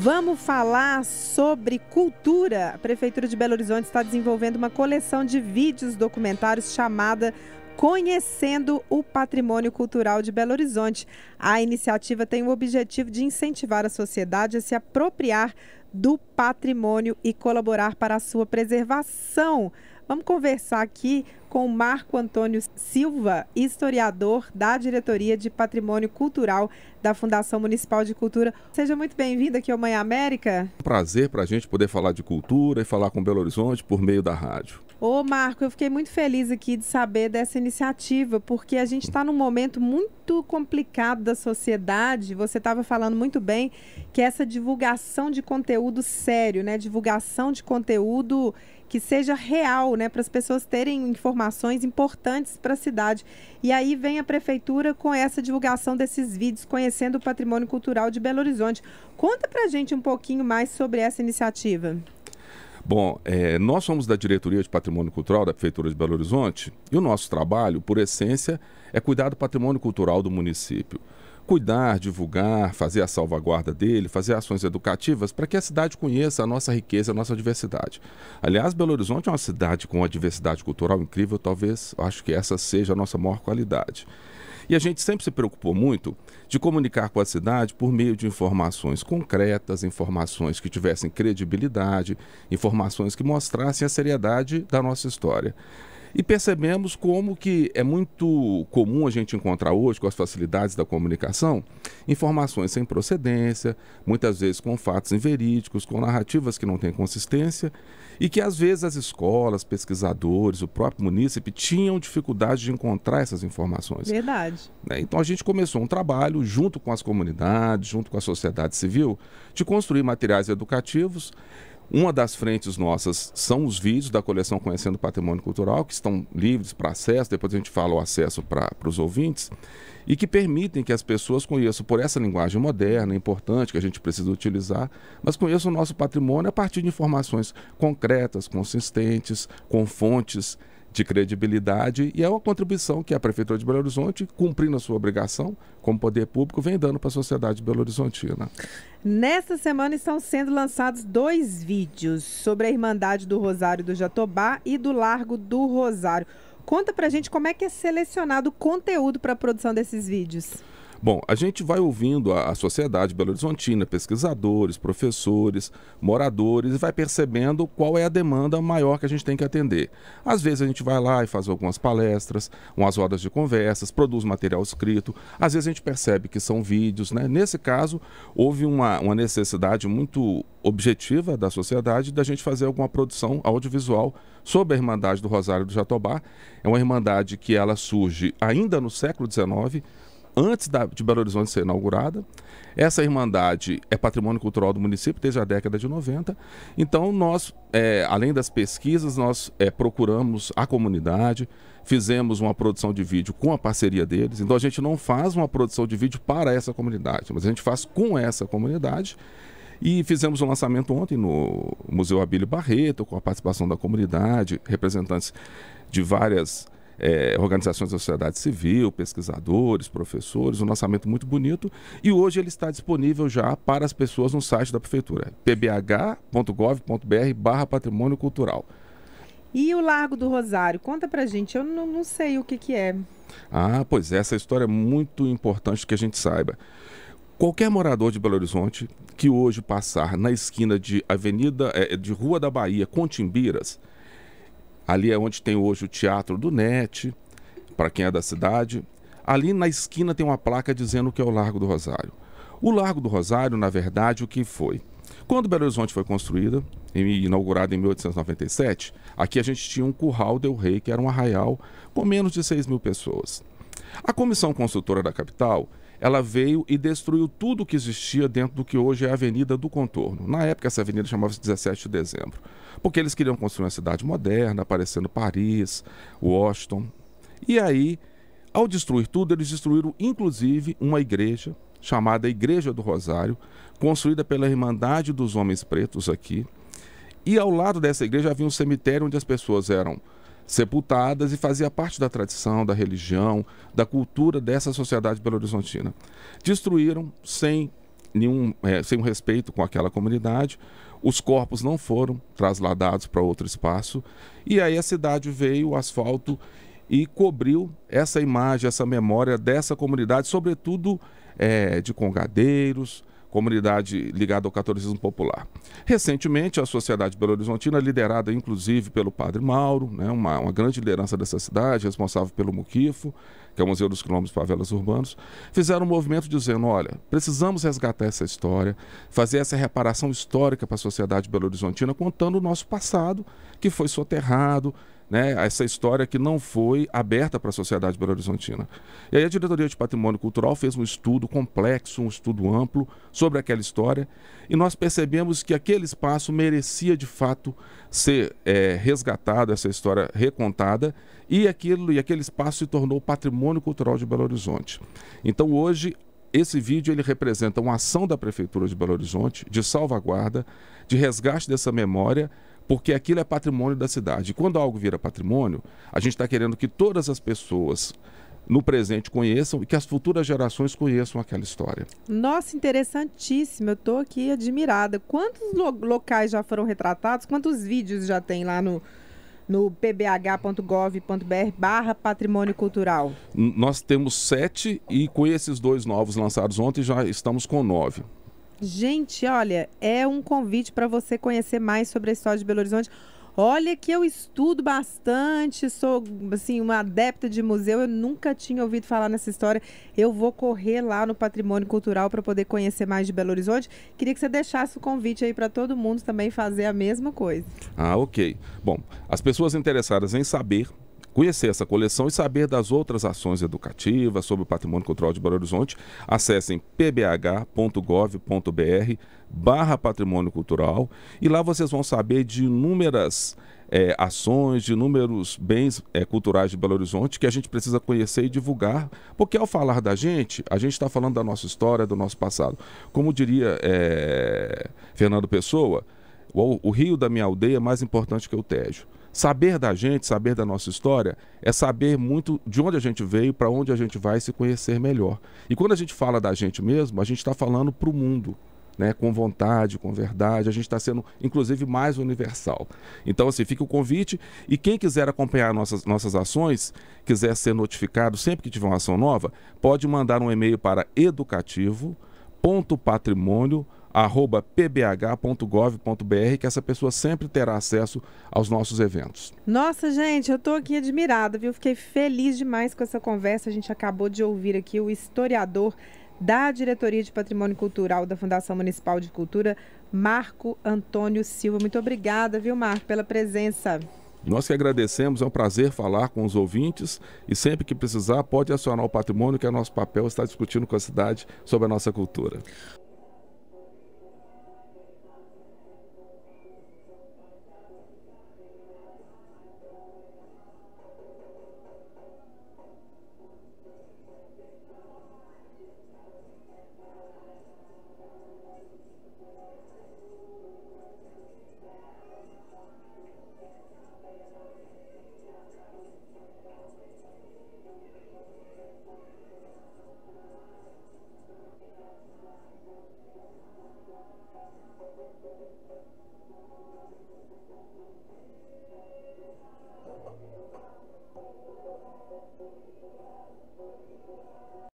Vamos falar sobre cultura. A Prefeitura de Belo Horizonte está desenvolvendo uma coleção de vídeos documentários chamada Conhecendo o Patrimônio Cultural de Belo Horizonte. A iniciativa tem o objetivo de incentivar a sociedade a se apropriar do patrimônio e colaborar para a sua preservação. Vamos conversar aqui com Marco Antônio Silva, historiador da Diretoria de Patrimônio Cultural da Fundação Municipal de Cultura. Seja muito bem-vindo aqui ao Manhã América. É um prazer para a gente poder falar de cultura e falar com Belo Horizonte por meio da rádio. Ô Marco, eu fiquei muito feliz aqui de saber dessa iniciativa, porque a gente está num momento muito complicado da sociedade. Você estava falando muito bem que essa divulgação de conteúdo sério, né? Divulgação de conteúdo que seja real, né? Para as pessoas terem informações importantes para a cidade. E aí vem a Prefeitura com essa divulgação desses vídeos, conhecendo o patrimônio cultural de Belo Horizonte. Conta para a gente um pouquinho mais sobre essa iniciativa. Bom, nós somos da Diretoria de Patrimônio Cultural da Prefeitura de Belo Horizonte e o nosso trabalho, por essência, é cuidar do patrimônio cultural do município. Cuidar, divulgar, fazer a salvaguarda dele, fazer ações educativas para que a cidade conheça a nossa riqueza, a nossa diversidade. Aliás, Belo Horizonte é uma cidade com uma diversidade cultural incrível, talvez, acho que essa seja a nossa maior qualidade. E a gente sempre se preocupou muito de comunicar com a cidade por meio de informações concretas, informações que tivessem credibilidade, informações que mostrassem a seriedade da nossa história. E percebemos como que é muito comum a gente encontrar hoje, com as facilidades da comunicação, informações sem procedência, muitas vezes com fatos inverídicos, com narrativas que não têm consistência, e que às vezes as escolas, pesquisadores, o próprio munícipe tinham dificuldade de encontrar essas informações. Verdade. Então a gente começou um trabalho junto com as comunidades, junto com a sociedade civil, de construir materiais educativos. Uma das frentes nossas são os vídeos da coleção Conhecendo o Patrimônio Cultural, que estão livres para acesso, depois a gente fala o acesso para os ouvintes, e que permitem que as pessoas conheçam por essa linguagem moderna, importante, que a gente precisa utilizar, mas conheçam o nosso patrimônio a partir de informações concretas, consistentes, com fontes de credibilidade, e é uma contribuição que a Prefeitura de Belo Horizonte, cumprindo a sua obrigação como poder público, vem dando para a sociedade belo-horizontina. Nesta semana estão sendo lançados 2 vídeos sobre a Irmandade do Rosário do Jatobá e do Largo do Rosário. Conta pra gente como é que é selecionado o conteúdo para a produção desses vídeos. Bom, a gente vai ouvindo a sociedade belo-horizontina, pesquisadores, professores, moradores, e vai percebendo qual é a demanda maior que a gente tem que atender. Às vezes a gente vai lá e faz algumas palestras, umas rodas de conversas, produz material escrito. Às vezes a gente percebe que são vídeos, né? Nesse caso, houve uma necessidade muito objetiva da sociedade da gente fazer alguma produção audiovisual sobre a Irmandade do Rosário do Jatobá. É uma irmandade que ela surge ainda no século XIX, antes de Belo Horizonte ser inaugurada. Essa irmandade é patrimônio cultural do município desde a década de 90. Então nós, além das pesquisas, nós procuramos a comunidade, fizemos uma produção de vídeo com a parceria deles. Então a gente não faz uma produção de vídeo para essa comunidade, mas a gente faz com essa comunidade. E fizemos um lançamento ontem no Museu Abílio Barreto, com a participação da comunidade, representantes de várias organizações da sociedade civil, pesquisadores, professores, um lançamento muito bonito, e hoje ele está disponível já para as pessoas no site da Prefeitura, pbh.gov.br/patrimônio cultural. E o Largo do Rosário? Conta pra gente, eu não sei o que é. Ah, pois é, essa história é muito importante que a gente saiba. Qualquer morador de Belo Horizonte que hoje passar na esquina de Rua da Bahia com Timbiras, ali é onde tem hoje o Teatro do NET, para quem é da cidade. Ali na esquina tem uma placa dizendo que é o Largo do Rosário. O Largo do Rosário, na verdade, o que foi? Quando Belo Horizonte foi construída, inaugurada em 1897, aqui a gente tinha um Curral del Rei, que era um arraial com menos de 6.000 pessoas. A comissão construtora da capital, ela veio e destruiu tudo que existia dentro do que hoje é a Avenida do Contorno. Na época, essa avenida chamava-se 17 de Dezembro, porque eles queriam construir uma cidade moderna, aparecendo Paris, Washington. E aí, ao destruir tudo, eles destruíram inclusive uma igreja chamada Igreja do Rosário, construída pela Irmandade dos Homens Pretos aqui. E ao lado dessa igreja havia um cemitério onde as pessoas eram sepultadas e fazia parte da tradição, da religião, da cultura dessa sociedade belo-horizontina. Destruíram sem sem um respeito com aquela comunidade. Os corpos não foram trasladados para outro espaço. E aí a cidade veio, o asfalto, e cobriu essa imagem, essa memória dessa comunidade, sobretudo de congadeiros, comunidade ligada ao catolicismo popular. Recentemente, a Sociedade Belo Horizontina, liderada inclusive pelo Padre Mauro, né, uma grande liderança dessa cidade, responsável pelo Muquifo, que é o Museu dos Quilombos e Favelas Urbanos, fizeram um movimento dizendo, olha, precisamos resgatar essa história, fazer essa reparação histórica para a sociedade Belo Horizontina, contando o nosso passado, que foi soterrado, né, essa história que não foi aberta para a sociedade Belo Horizontina. E aí a Diretoria de Patrimônio Cultural fez um estudo complexo, um estudo amplo sobre aquela história, e nós percebemos que aquele espaço merecia de fato ser resgatado, essa história recontada, e aquele espaço se tornou Patrimônio Cultural de Belo Horizonte. Então hoje esse vídeo ele representa uma ação da Prefeitura de Belo Horizonte de salvaguarda, de resgate dessa memória, porque aquilo é patrimônio da cidade. E quando algo vira patrimônio, a gente está querendo que todas as pessoas no presente conheçam e que as futuras gerações conheçam aquela história. Nossa, interessantíssimo. Eu estou aqui admirada. Quantos locais já foram retratados? Quantos vídeos já tem lá no pbh.gov.br/patrimônio cultural? Nós temos 7 e com esses 2 novos lançados ontem já estamos com 9. Gente, olha, é um convite para você conhecer mais sobre a história de Belo Horizonte. Olha que eu estudo bastante, sou assim, uma adepta de museu, eu nunca tinha ouvido falar nessa história. Eu vou correr lá no Patrimônio Cultural para poder conhecer mais de Belo Horizonte. Queria que você deixasse o convite aí para todo mundo também fazer a mesma coisa. Ah, ok. Bom, as pessoas interessadas em saber, conhecer essa coleção e saber das outras ações educativas sobre o Patrimônio Cultural de Belo Horizonte, acessem pbh.gov.br/patrimônio cultural e lá vocês vão saber de inúmeras ações, de inúmeros bens culturais de Belo Horizonte que a gente precisa conhecer e divulgar, porque ao falar da gente, a gente está falando da nossa história, do nosso passado. Como diria Fernando Pessoa, o rio da minha aldeia é mais importante que o Tejo. Saber da gente, saber da nossa história, é saber muito de onde a gente veio, para onde a gente vai, se conhecer melhor. E quando a gente fala da gente mesmo, a gente está falando para o mundo, né? Com vontade, com verdade, a gente está sendo, inclusive, mais universal. Então, assim, fica o convite, e quem quiser acompanhar nossas ações, quiser ser notificado sempre que tiver uma ação nova, pode mandar um e-mail para educativo.patrimônio@pbh.gov.br, que essa pessoa sempre terá acesso aos nossos eventos. Nossa, gente, eu estou aqui admirada, viu? Fiquei feliz demais com essa conversa. A gente acabou de ouvir aqui o historiador da Diretoria de Patrimônio Cultural da Fundação Municipal de Cultura, Marco Antônio Silva. Muito obrigada, viu, Marco, pela presença. Nós que agradecemos, é um prazer falar com os ouvintes e sempre que precisar pode acionar o patrimônio, que é nosso papel estar discutindo com a cidade sobre a nossa cultura.